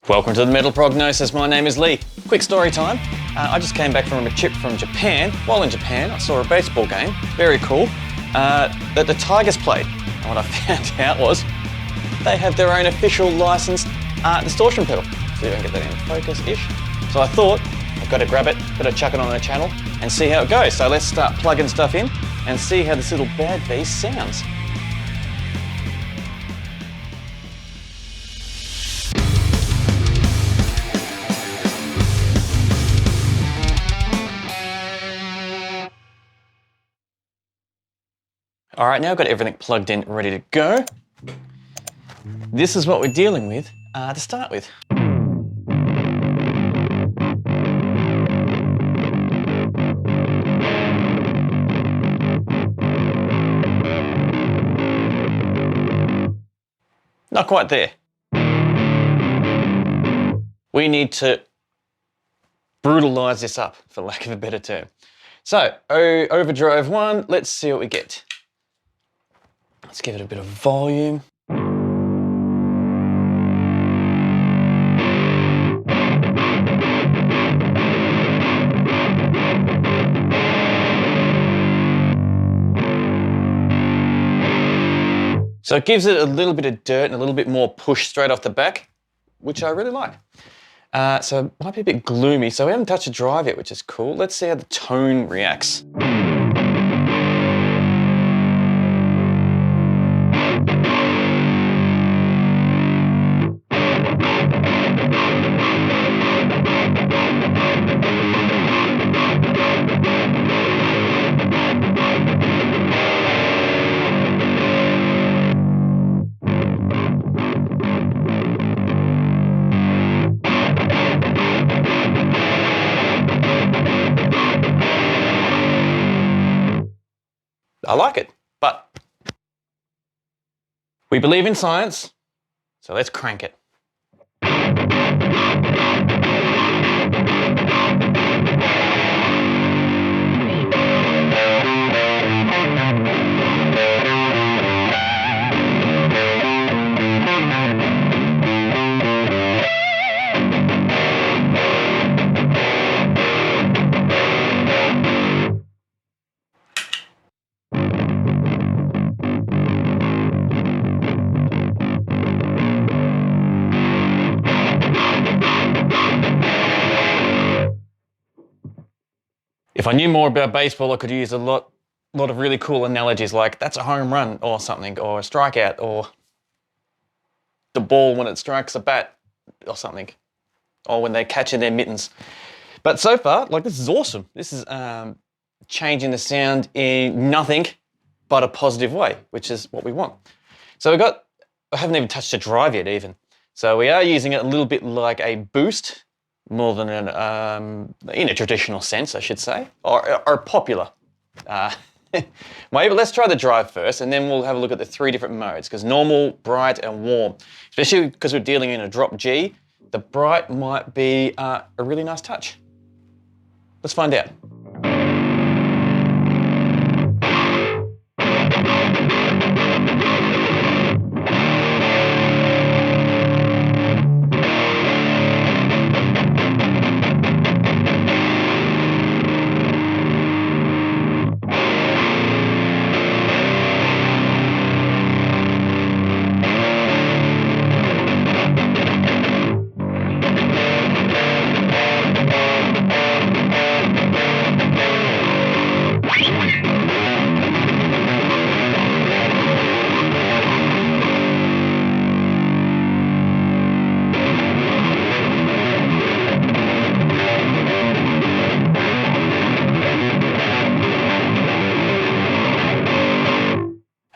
Welcome to the Metal Prognosis. My name is Lee. Quick story time. I just came back from a trip from Japan. While in Japan, I saw a baseball game, very cool, that the Tigers played. And what I found out was they have their own official licensed distortion pedal. See if I can get that in focus-ish. So I thought, I've got to grab it, got to chuck it on the channel and see how it goes. So let's start plugging stuff in and see how this little bad beast sounds. All right, now I've got everything plugged in, ready to go. This is what we're dealing with to start with. Not quite there. We need to brutalize this up, for lack of a better term. So, overdrive 1, let's see what we get. Let's give it a bit of volume. So it gives it a little bit of dirt and a little bit more push straight off the back, which I really like. So it might be a bit gloomy, so we haven't touched the drive yet, which is cool. Let's see how the tone reacts. I like it, but we believe in science, so let's crank it. If I knew more about baseball, I could use a lot of really cool analogies like that's a home run or something, or a strikeout, or the ball when it strikes a bat or something, or when they catch in their mittens. But so far, like, this is awesome. This is changing the sound in nothing but a positive way, which is what we want. So I haven't even touched the drive yet even. So we are using it a little bit like a boost, more than in a traditional sense, I should say, or popular way. But let's try the drive first, and then we'll have a look at the 3 different modes, because normal, bright, and warm. Especially because we're dealing in a drop G, the bright might be a really nice touch. Let's find out.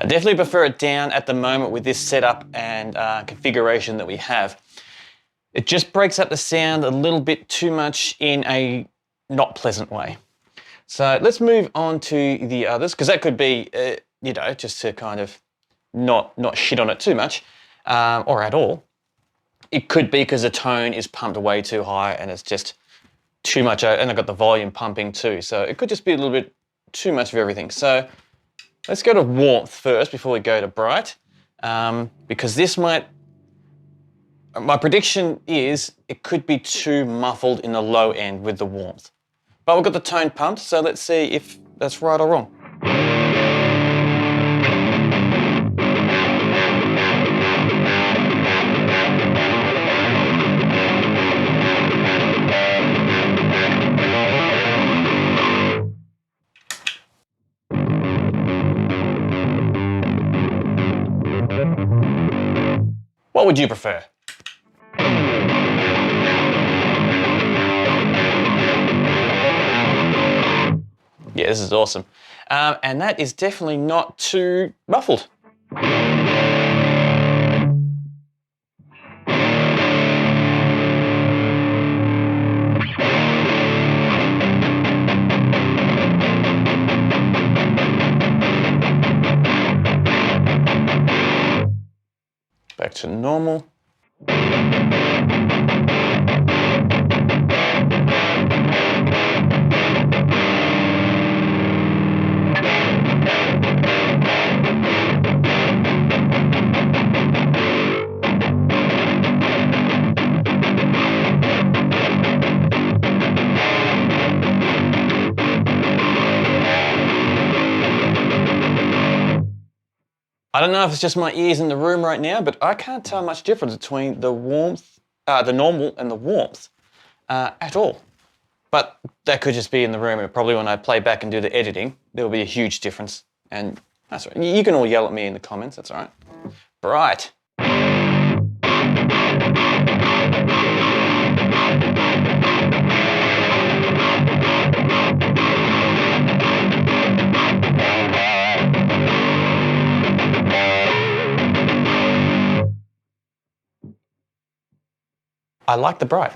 I definitely prefer it down at the moment with this setup and configuration that we have. It just breaks up the sound a little bit too much in a not pleasant way. So let's move on to the others, because that could be, just to kind of not shit on it too much, or at all. It could be because the tone is pumped way too high and it's just too much, and I've got the volume pumping too. So it could just be a little bit too much of everything. So let's go to warmth first before we go to bright, because this might My prediction is it could be too muffled in the low end with the warmth. But we've got the tone pumped, so let's see if that's right or wrong. What would you prefer? Yeah, this is awesome. And that is definitely not too muffled. Back to normal. I don't know if it's just my ears in the room right now, but I can't tell much difference between the warmth, the normal and the warmth at all. But that could just be in the room, and probably when I play back and do the editing, there will be a huge difference. And that's right. You can all yell at me in the comments, that's all right. Right. I like the bright.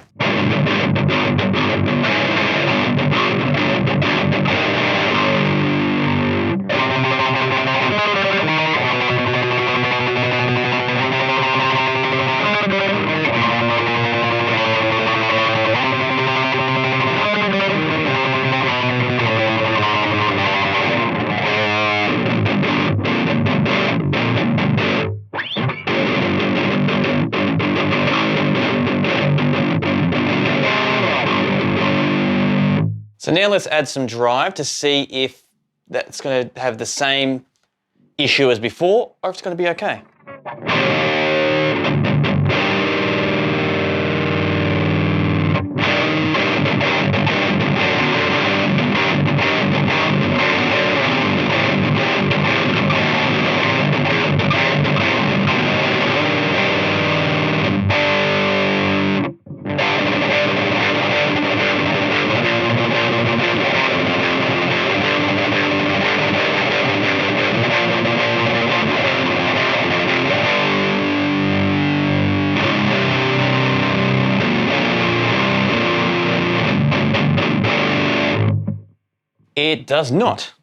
So now let's add some drive to see if that's going to have the same issue as before, or if it's going to be okay. It does not.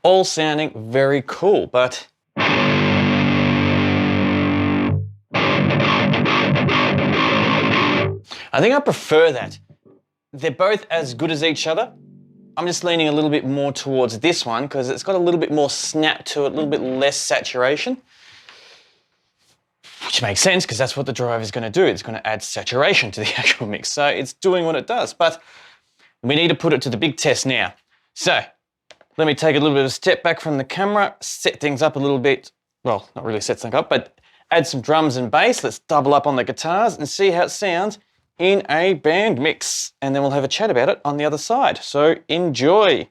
All sounding very cool, but I think I prefer that. They're both as good as each other. I'm just leaning a little bit more towards this one because it's got a little bit more snap to it, a little bit less saturation. Which makes sense because that's what the drive is going to do. It's going to add saturation to the actual mix. So it's doing what it does, but we need to put it to the big test now. So let me take a little bit of a step back from the camera, set things up a little bit. Well, not really set things up, but add some drums and bass. Let's double up on the guitars and see how it sounds in a band mix, and then we'll have a chat about it on the other side. So enjoy.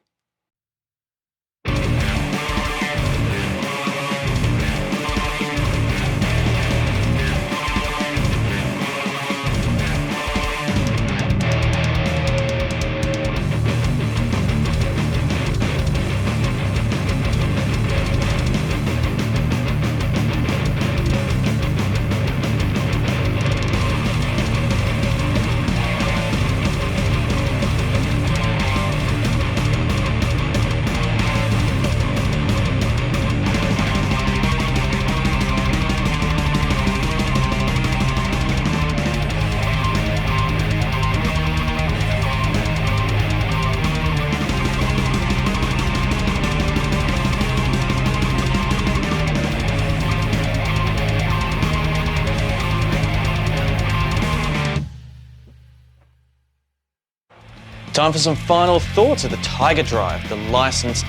Time for some final thoughts of the Tiger Drive, the licensed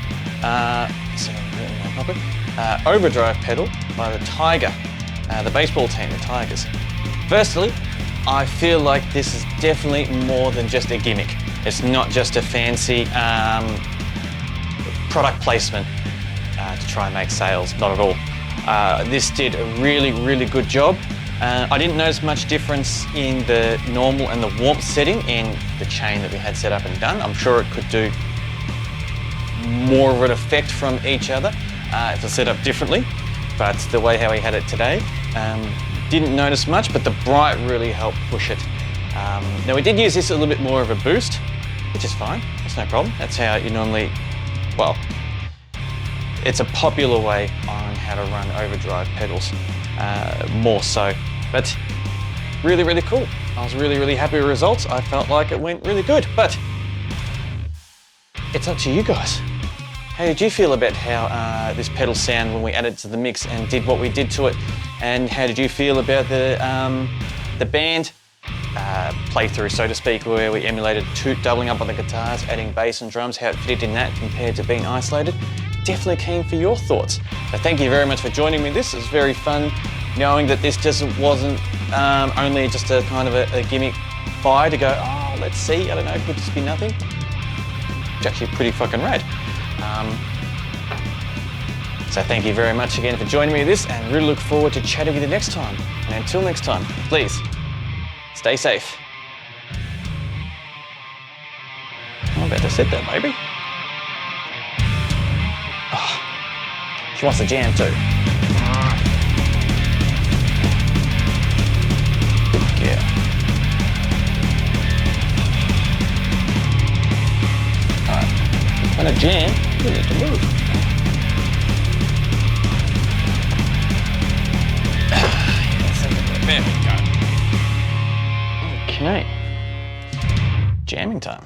overdrive pedal by the Tiger, the baseball team, the Tigers. Firstly, I feel like this is definitely more than just a gimmick. It's not just a fancy product placement to try and make sales, not at all. This did a really, really good job. I didn't notice much difference in the normal and the warmth setting in the chain that we had set up and done. I'm sure it could do more of an effect from each other if it's set up differently, but the way how we had it today, didn't notice much, but the bright really helped push it. Now we did use this a little bit more of a boost, which is fine, that's no problem. That's how you normally, well, it's a popular way on how to run overdrive pedals, more so. But really, really cool. I was really, really happy with the results. I felt like it went really good, but it's up to you guys. How did you feel about how this pedal sound when we added to the mix and did what we did to it? And how did you feel about the band playthrough, so to speak, where we emulated doubling up on the guitars, adding bass and drums, how it fitted in that compared to being isolated? Definitely keen for your thoughts. So thank you very much for joining me. This was very fun, knowing that this just wasn't only just a kind of a gimmick fire to go, oh, let's see, I don't know, it could just be nothing. It's actually pretty fucking rad. So thank you very much again for joining me in this, and really look forward to chatting with you next time. And until next time, please, stay safe. I'm about to set that, baby. Oh, she wants the jam too. Yeah. Alright, when a jam, you need to move. There we go. Okay. Jamming time.